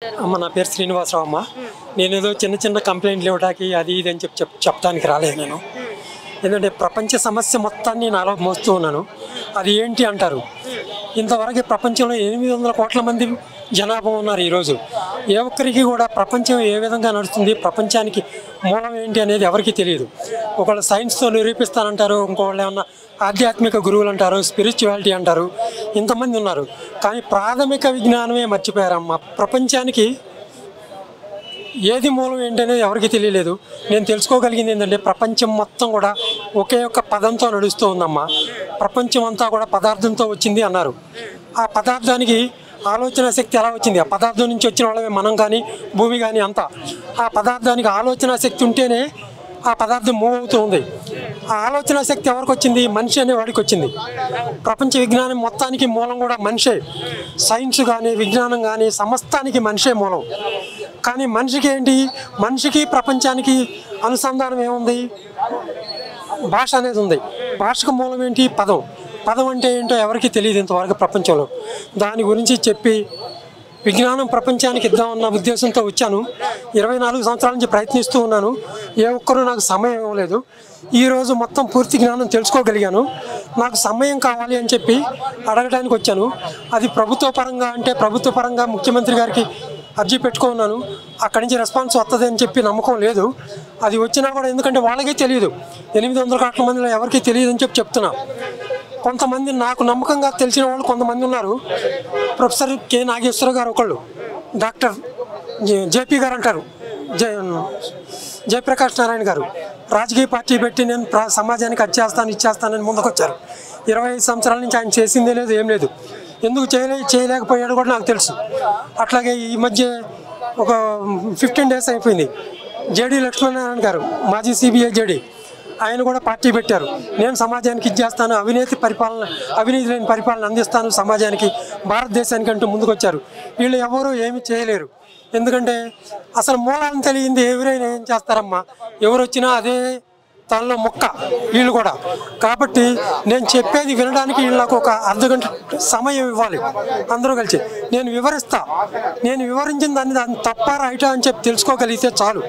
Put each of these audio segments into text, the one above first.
అమ్మ నా పేరు శ్రీనివాసరావు అమ్మ. నేనేదో చిన్న చిన్న కంప్లైంట్లు ఇవ్వడానికి అది ఇది అని చెప్పడానికి రాలేదు నేను. ఎందుకంటే ప్రపంచ సమస్య మొత్తాన్ని నాలో మోస్తూ ఉన్నాను. అది ఏంటి అంటారు, ఇంతవరకు ప్రపంచంలో 800 కోట్ల మంది జనాభా ఉన్నారు. ఈరోజు ఏ ఒక్కరికి కూడా ప్రపంచం ఏ విధంగా నడుస్తుంది, ప్రపంచానికి మూలం ఏంటి అనేది ఎవరికీ తెలియదు. ఒకళ్ళు సైన్స్తో నిరూపిస్తానంటారు, ఇంకోళ్ళు ఏమన్నా ఆధ్యాత్మిక గురువులు అంటారు, స్పిరిచువాలిటీ అంటారు. ఇంతమంది ఉన్నారు, కానీ ప్రాథమిక విజ్ఞానమే మర్చిపోయారమ్మ. ప్రపంచానికి ఏది మూలం ఏంటనేది ఎవరికి తెలియలేదు. నేను తెలుసుకోగలిగింది ఏంటంటే ప్రపంచం మొత్తం కూడా ఒకే ఒక్క పదంతో నడుస్తూ ఉందమ్మా. ప్రపంచం అంతా కూడా పదార్థంతో వచ్చింది అన్నారు. ఆ పదార్థానికి ఆలోచన శక్తి ఎలా వచ్చింది? ఆ పదార్థం నుంచి వచ్చిన వాళ్ళమే మనం కానీ భూమి కానీ అంతా. ఆ పదార్థానికి ఆలోచన శక్తి ఉంటేనే ఆ పదార్థం మూవ్ అవుతూ ఉంది. ఆ ఆలోచన శక్తి ఎవరికి వచ్చింది? మనిషి అనే వాడికి వచ్చింది. ప్రపంచ విజ్ఞానం మొత్తానికి మూలం కూడా మనిషే. సైన్స్ కానీ విజ్ఞానం కానీ సమస్తానికి మనిషే మూలం. కానీ మనిషికి ఏంటి, మనిషికి ప్రపంచానికి అనుసంధానం ఏముంది? భాష అనేది ఉంది. భాషకు మూలం ఏంటి? పదం. పదం అంటే ఏంటో ఎవరికి తెలియదు ఇంతవరకు ప్రపంచంలో. దాని గురించి చెప్పి విజ్ఞానం ప్రపంచానికి ఇద్దామన్న ఉద్దేశంతో వచ్చాను. 24 సంవత్సరాల నుంచి ప్రయత్నిస్తూ ఉన్నాను. ఏ ఒక్కరూ నాకు సమయం ఇవ్వలేదు. ఈరోజు మొత్తం పూర్తి జ్ఞానం తెలుసుకోగలిగాను. నాకు సమయం కావాలి అని చెప్పి అడగడానికి వచ్చాను. అది ప్రభుత్వ పరంగా అంటే ప్రభుత్వ పరంగా ముఖ్యమంత్రి గారికి అర్జీ పెట్టుకున్నాను. అక్కడి నుంచి రెస్పాన్స్ వస్తుంది అని చెప్పి నమ్మకం లేదు. అది వచ్చినా కూడా ఎందుకంటే వాళ్ళకే తెలియదు, 800 కోట్ల మందిలో ఎవరికి తెలియదు అని చెప్తున్నా. కొంతమంది నాకు నమ్మకంగా తెలిసిన వాళ్ళు కొంతమంది ఉన్నారు. ప్రొఫెసర్ కె నాగేశ్వర గారు ఒకళ్ళు, డాక్టర్ జేపీ గారు అంటారు, జయప్రకాష్ నారాయణ గారు. రాజకీయ పార్టీ పెట్టి నేను సమాజానికి అది చేస్తాను ఇచ్చేస్తానని ముందుకు వచ్చారు. 25 సంవత్సరాల నుంచి ఆయన చేసిందే లేదు, ఏం లేదు. ఎందుకు చేయలేకపోయాడు కూడా నాకు తెలుసు. అట్లాగే ఈ మధ్య ఒక 15 డేస్ అయిపోయింది, జేడీ లక్ష్మీనారాయణ గారు, మాజీ సిబిఐ జేడీ, ఆయన కూడా పార్టీ పెట్టారు. నేను సమాజానికి ఇచ్చేస్తాను, అవినీతి లేని పరిపాలన అందిస్తాను సమాజానికి, భారతదేశానికి అంటూ ముందుకు వచ్చారు. వీళ్ళు ఎవరు ఏమి చేయలేరు. ఎందుకంటే అసలు మూలాలను తెలియంది ఎవరైనా ఏం చేస్తారమ్మా? ఎవరు వచ్చినా అదే తనలో మొక్క వీళ్ళు కూడా. కాబట్టి నేను చెప్పేది వినడానికి వీళ్ళు నాకు ఒక అర్ధగంట సమయం ఇవ్వాలి. అందరూ కలిసి నేను వివరిస్తా. నేను వివరించిన దాన్ని తప్ప రైటా అని చెప్పి తెలుసుకోగలిగితే చాలు.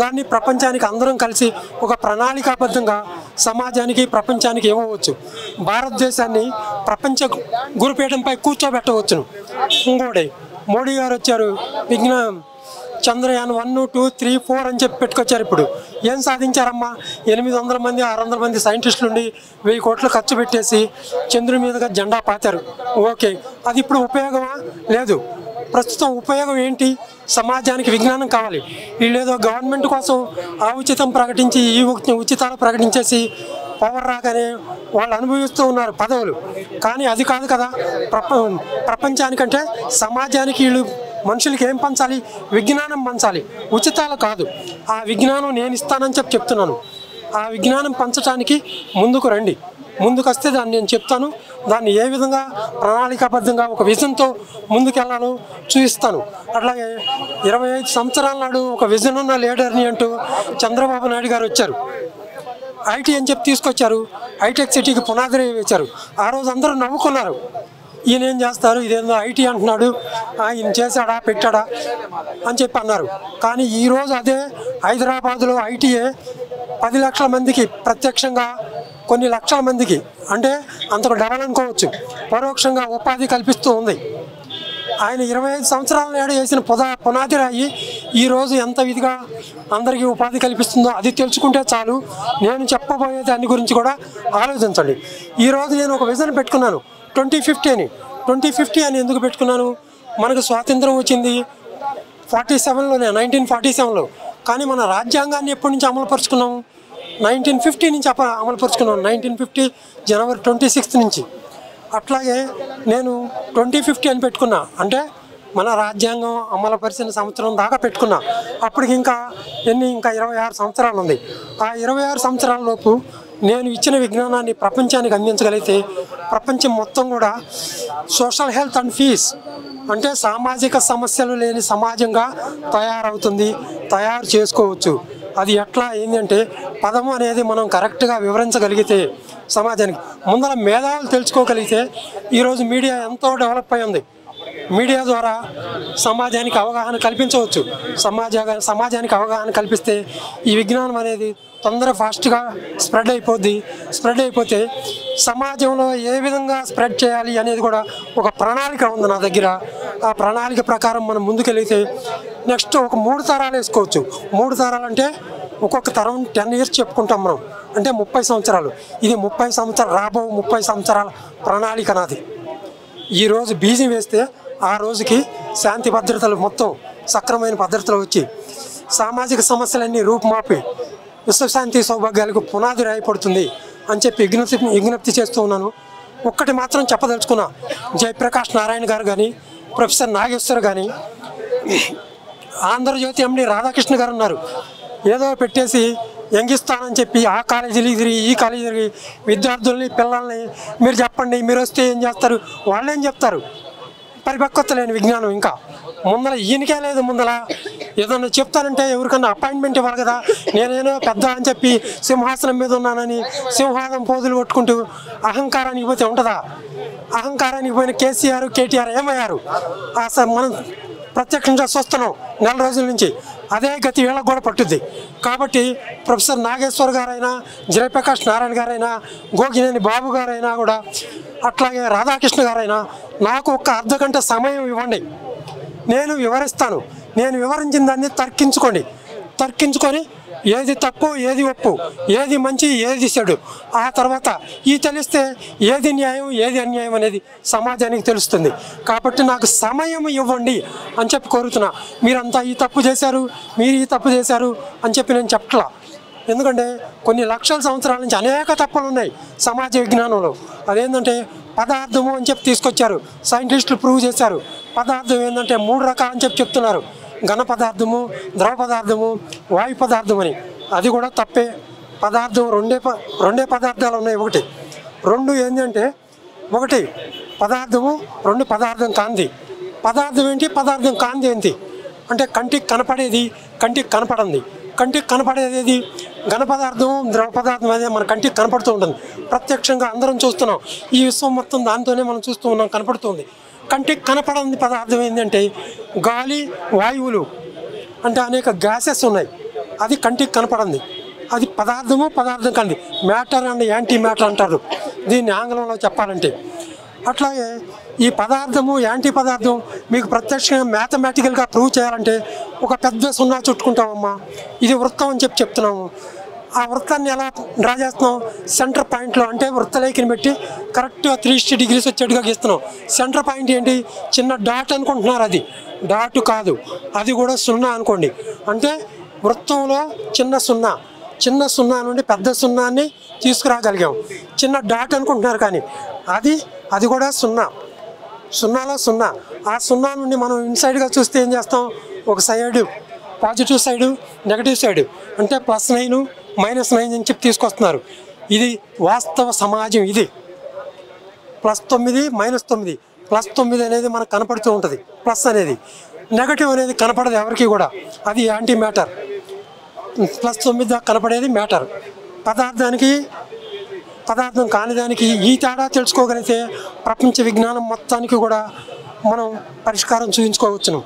దాన్ని ప్రపంచానికి అందరం కలిసి ఒక ప్రణాళికాబద్ధంగా సమాజానికి ప్రపంచానికి ఇవ్వవచ్చు. భారతదేశాన్ని ప్రపంచ గురుపీఠంపై కూర్చోబెట్టవచ్చును. ఇంకోటి మోడీ గారు వచ్చారు, విజ్ఞానం చంద్రయాన్ 1, 2, 3, 4 అని చెప్పి పెట్టుకొచ్చారు. ఇప్పుడు ఏం సాధించారమ్మా? 800 మంది 600 మంది సైంటిస్టులు ఉండి 1000 కోట్లు ఖర్చు పెట్టేసి చంద్రుడి మీదుగా జెండా పాతారు. ఓకే, అది ఇప్పుడు ఉపయోగమా? లేదు. ప్రస్తుతం ఉపయోగం ఏంటి? సమాజానికి విజ్ఞానం కావాలి. వీళ్ళేదో గవర్నమెంట్ కోసం ఆ ఉచితం ప్రకటించి ఈ ఉచితాలు ప్రకటించేసి పవర్ రాగానే వాళ్ళు అనుభవిస్తూ ఉన్నారు పదవులు. కానీ అది కాదు కదా ప్రపంచానికంటే. సమాజానికి వీళ్ళు మనుషులకి ఏం పంచాలి? విజ్ఞానం పంచాలి, ఉచితాలు కాదు. ఆ విజ్ఞానం నేను ఇస్తానని చెప్తున్నాను. ఆ విజ్ఞానం పంచడానికి ముందుకు రండి. ముందుకు వస్తే దాన్ని నేను చెప్తాను. దాన్ని ఏ విధంగా ప్రణాళికాబద్ధంగా ఒక విజన్తో ముందుకెళ్ళాలో చూపిస్తాను. అట్లాగే 25 సంవత్సరాల నాడు ఒక విజన్ ఉన్న లీడర్ని అంటూ చంద్రబాబు నాయుడు గారు వచ్చారు. ఐటీ అని చెప్పి తీసుకొచ్చారు. హైటెక్ సిటీకి పునాది వేశారు. ఆ రోజు అందరూ నవ్వుకున్నారు. ఈయన ఏం చేస్తారు, ఇదేందో ఐటీ అంటున్నాడు, ఈయన చేశాడా పెట్టాడా అని చెప్పి అన్నారు. కానీ ఈరోజు అదే హైదరాబాదులో ఐటీఏ 10 లక్షల మందికి ప్రత్యక్షంగా, కొన్ని లక్షల మందికి, అంటే అంతకు డబల్ అనుకోవచ్చు, పరోక్షంగా ఉపాధి కల్పిస్తూ ఉంది. ఆయన 25 సంవత్సరాల నాడు వేసిన పునాది రాయి ఈరోజు ఎంత విధిగా అందరికీ ఉపాధి కల్పిస్తుందో అది తెలుసుకుంటే చాలు. నేను చెప్పబోయే దాని గురించి కూడా ఆలోచించండి. ఈరోజు నేను ఒక విజన్ పెట్టుకున్నాను, 2050 అని. 2050 అని ఎందుకు పెట్టుకున్నాను? మనకు స్వాతంత్రం వచ్చింది 47లోనే, 1947లో. కానీ మన రాజ్యాంగాన్ని ఎప్పటి నుంచి అమలుపరుచుకున్నాము? 1950 నుంచి అమలుపరుచుకున్నాను. 1950 జనవరి 26 నుంచి. అట్లాగే నేను 2050 అని పెట్టుకున్నా. అంటే మన రాజ్యాంగం అమలుపరిచిన సంవత్సరం దాకా పెట్టుకున్నా. అప్పటికి ఇంకా 26 సంవత్సరాలు ఉంది. ఆ 26 సంవత్సరాల లోపు నేను ఇచ్చిన విజ్ఞానాన్ని ప్రపంచానికి అందించగలిగితే ప్రపంచం మొత్తం కూడా సోషల్ హెల్త్ అండ్ పీస్, అంటే సామాజిక సమస్యలు లేని సమాజంగా తయారు చేసుకోవచ్చు. అది ఎట్లా ఏంటంటే పదము అనేది మనం కరెక్ట్గా వివరించగలిగితే సమాజానికి ముందర మేధావులు తెలుసుకోగలిగితే. ఈరోజు మీడియా ఎంతో డెవలప్ అయి ఉంది. మీడియా ద్వారా సమాజానికి అవగాహన కల్పించవచ్చు. సమాజానికి అవగాహన కల్పిస్తే ఈ విజ్ఞానం అనేది ఫాస్ట్గా స్ప్రెడ్ అయిపోతే సమాజంలో ఏ విధంగా స్ప్రెడ్ చేయాలి అనేది కూడా ఒక ప్రణాళిక ఉంది నా దగ్గర. ఆ ప్రణాళిక ప్రకారం మనం ముందుకెళ్తే నెక్స్ట్ ఒక 3 తరాలు వేసుకోవచ్చు. 3 తరాలు అంటే ఒక్కొక్క తరం 10 years చెప్పుకుంటాం మనం, అంటే 30 సంవత్సరాలు. ఇది 30 సంవత్సరాలు, రాబో 30 సంవత్సరాల ప్రణాళిక నాది. ఈరోజు బీజం వేస్తే ఆ రోజుకి శాంతి భద్రతలు మొత్తం సక్రమైన పద్ధతిలో వచ్చి సామాజిక సమస్యలన్నీ రూపుమాపి విశ్వశాంతి సౌభాగ్యాలకు పునాది రాయపడుతుంది అని చెప్పి విజ్ఞప్తి చేస్తూ ఉన్నాను. ఒక్కటి మాత్రం చెప్పదలుచుకున్నా, జయప్రకాష్ నారాయణ గారు కానీ, ప్రొఫెసర్ నాగేశ్వర్ కానీ, ఆంధ్రజ్యోతి ఎండి రాధాకృష్ణ గారు ఉన్నారు. ఏదో పెట్టేసి ఎంగిస్తానని చెప్పి ఆ కాలేజీలు తిరిగి ఈ కాలేజీ తిరిగి విద్యార్థుల్ని పిల్లల్ని మీరు చెప్పండి, మీరు వస్తే ఏం చేస్తారు, వాళ్ళేం చెప్తారు. పరిపక్వత లేని విజ్ఞానం. ఇంకా ముందర ఈయనకే లేదు. ముందర ఏదన్నా చెప్తానంటే ఎవరికన్నా అపాయింట్మెంట్ ఇవ్వాలి కదా. నేనేనో పెద్ద అని చెప్పి సింహాసనం మీద ఉన్నానని సింహాసనం పోజులు కొట్టుకుంటూ అహంకారానికి పోతే ఉంటుందా? అహంకారానికి పోయిన కేసీఆర్ కేటీఆర్ ఏమయ్యారు? మనం ప్రత్యక్షంగా చూస్తున్నాం 4 రోజుల నుంచి. అదే గతి వీళ్ళకు కూడా పట్టుద్ది. కాబట్టి ప్రొఫెసర్ నాగేశ్వర్ గారైనా, జయప్రకాష్ నారాయణ గారైనా, గోగినేని బాబు గారైనా కూడా, అట్లాగే రాధాకృష్ణ గారైనా నాకు ఒక అర్ధగంట సమయం ఇవ్వండి, నేను వివరిస్తాను. నేను వివరించిన దాన్ని తర్కించుకొని ఏది తప్పు ఏది ఒప్పు, ఏది మంచి ఏది చెడు, ఆ తర్వాత తెలిస్తే ఏది న్యాయం ఏది అన్యాయం అనేది సమాజానికి తెలుస్తుంది. కాబట్టి నాకు సమయం ఇవ్వండి అని చెప్పి కోరుతున్నా. మీరంతా ఈ తప్పు చేశారు, మీరు ఈ తప్పు చేశారు అని చెప్పి నేను చెప్పట్లా. ఎందుకంటే కొన్ని లక్షల సంవత్సరాల నుంచి అనేక తప్పులు ఉన్నాయి సమాజ విజ్ఞానంలో. అదేంటంటే పదార్థము అని చెప్పి తీసుకొచ్చారు, సైంటిస్టులు ప్రూవ్ చేశారు. పదార్థం ఏంటంటే 3 రకాలని చెప్పి చెప్తున్నారు, ఘన పదార్థము, ద్రవ పదార్థము, వాయు పదార్థం అని. అది కూడా తప్పే. పదార్థం రెండే పదార్థాలు ఉన్నాయి. ఒకటి 2 ఏంటంటే, ఒకటి పదార్థము, 2 పదార్థం కాంతి. పదార్థం ఏంటి, పదార్థం కాంతి ఏంటి అంటే కంటికి కనపడేది, కంటికి కనపడంది. కంటికి కనపడేది ఏది? ఘన పదార్థం, ద్రవ పదార్థం అనేది మన కంటికి కనపడుతూ ఉంటుంది. ప్రత్యక్షంగా అందరం చూస్తున్నాం. ఈ విశ్వం మొత్తం దాంతోనే మనం చూస్తూ ఉన్నాం, కనపడుతుంది. కంటికి కనపడని పదార్థం ఏంటంటే గాలి, వాయువులు అంటే అనేక గ్యాసెస్ ఉన్నాయి. అది కంటికి కనపడంది. అది పదార్థం కంది. మ్యాటర్ అండ్ యాంటీ మ్యాటర్ అంటారు దీన్ని ఆంగ్లంలో చెప్పాలంటే. అట్లాగే ఈ పదార్థము, యాంటీ పదార్థం మీకు ప్రత్యక్షంగా మ్యాథమెటికల్గా ప్రూవ్ చేయాలంటే ఒక పెద్ద 0 చుట్టుకుంటామమ్మా. ఇది వృత్తం అని చెప్తున్నాము. ఆ వృత్తాన్ని ఎలా డ్రా చేస్తున్నాం? సెంటర్ పాయింట్లో, అంటే వృత్తలేఖని పెట్టి కరెక్ట్గా 360 degrees వచ్చేట్టుగా గీస్తున్నాం. సెంటర్ పాయింట్ ఏంటి? చిన్న డాట్ అనుకుంటున్నారు. అది డాట్ కాదు, అది కూడా 0 అనుకోండి. అంటే వృత్తంలో చిన్న సున్నా నుండి పెద్ద 0ని తీసుకురాగలిగాం. చిన్న డాట్ అనుకుంటున్నారు కానీ అది కూడా 0లో 0. ఆ 0 నుండి మనం ఇన్సైడ్గా చూస్తే ఏం చేస్తాం? ఒక side positive side, negative side, అంటే +9 -9 అని చెప్పి తీసుకొస్తున్నారు. ఇది వాస్తవ సమాజం. ఇది +9 -9. +9 అనేది మనకు కనపడుతూ ఉంటుంది. ప్లస్ అనేది, నెగటివ్ అనేది కనపడదు ఎవరికి కూడా. అది యాంటీ మ్యాటర్. +9 దాకా కనపడేది మ్యాటర్. పదార్థం కానిదానికి ఈ తేడా తెలుసుకోగలిగితే ప్రపంచ విజ్ఞానం మొత్తానికి కూడా మనం పరిష్కారం చూపించుకోవచ్చును.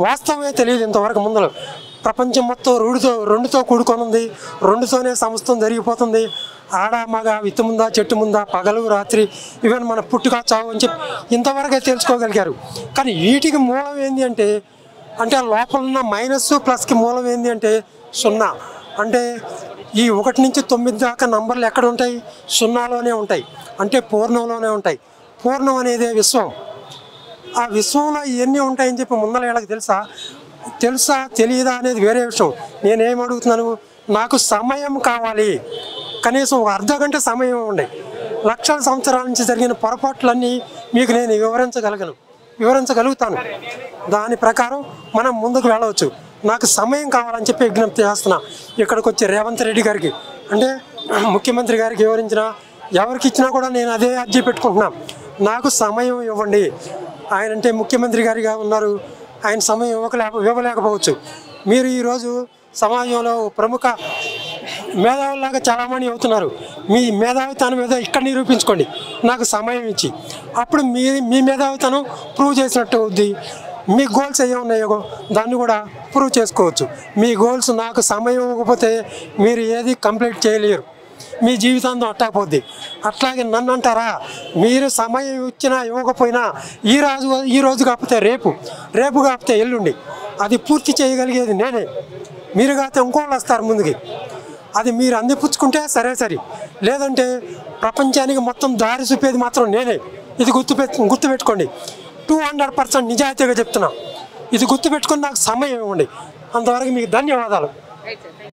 వాస్తవమే తెలియదు ఇంతవరకు. ముందర ప్రపంచం మొత్తం 2తో కూడుకొని ఉంది. 2తోనే సమస్తం జరిగిపోతుంది. ఆడ మగ, విత్తు ముందా చెట్టు ముందా, పగలు రాత్రి, ఈవెన్ మన పుట్టుక చావు అని చెప్పి ఇంతవరకే తెలుసుకోగలిగారు. కానీ వీటికి మూలం ఏంటి అంటే ఆ లోపల ఉన్న -+కి మూలం ఏంటి అంటే 0. అంటే ఈ 1 నుంచి 9 దాకా నంబర్లు ఎక్కడ ఉంటాయి? 0లోనే ఉంటాయి. అంటే పూర్ణంలోనే ఉంటాయి. పూర్ణం అనేది విశ్వం. ఆ విశ్వంలో ఇవన్నీ ఉంటాయని చెప్పి ముందర వీళ్ళకి తెలుసా తెలియదా అనేది వేరే విషయం. నేనేం అడుగుతున్నాను? నాకు సమయం కావాలి, కనీసం ఒక అర్ధగంట సమయం ఉండే. లక్షల సంవత్సరాల నుంచి జరిగిన పొరపాట్లన్నీ మీకు నేను వివరించగలుగుతాను. దాని ప్రకారం మనం ముందుకు వెళ్ళవచ్చు. నాకు సమయం కావాలని చెప్పి విజ్ఞప్తి చేస్తున్నా. ఇక్కడికి వచ్చి రేవంత్ రెడ్డి గారికి, అంటే ముఖ్యమంత్రి గారికి వివరించినా, ఎవరికి ఇచ్చినా కూడా నేను అదే అర్జీ పెట్టుకుంటున్నాను. నాకు సమయం ఇవ్వండి. ఆయన అంటే ముఖ్యమంత్రి గారిగా ఉన్నారు, ఆయన సమయం ఇవ్వలేకపోవచ్చు. మీరు ఈరోజు సమాజంలో ప్రముఖ మేధావులాగా చాలామంది అవుతున్నారు. మీ మేధావితనం ఏదో ఇక్కడ నిరూపించుకోండి నాకు సమయం ఇచ్చి. అప్పుడు మీ మేధావితనం ప్రూవ్ చేసినట్టు అవుద్ది. మీ గోల్స్ ఏమున్నాయో దాన్ని కూడా ప్రూవ్ చేసుకోవచ్చు. మీ గోల్స్ నాకు సమయం ఇవ్వకపోతే మీరు ఏది కంప్లీట్ చేయలేరు, మీ జీవితాంతం అట్టకపోద్ది. అట్లాగే నన్ను అంటారా, మీరు సమయం ఇచ్చినా ఇవ్వకపోయినా ఈ రోజు కాకపోతే రేపు కాకపోతే ఎల్లుండి అది పూర్తి చేయగలిగేది నేనే. మీరు కాకపోతే ఇంకోళ్ళు వస్తారు ముందుకి. అది మీరు అందిపుచ్చుకుంటే సరే, లేదంటే ప్రపంచానికి మొత్తం దారి చూపేది మాత్రం నేనే. ఇది గుర్తుపెట్టుకోండి. 200% నిజాయితీగా చెప్తున్నా. ఇది గుర్తుపెట్టుకొని నాకు సమయం ఇవ్వండి. అంతవరకు మీకు ధన్యవాదాలు.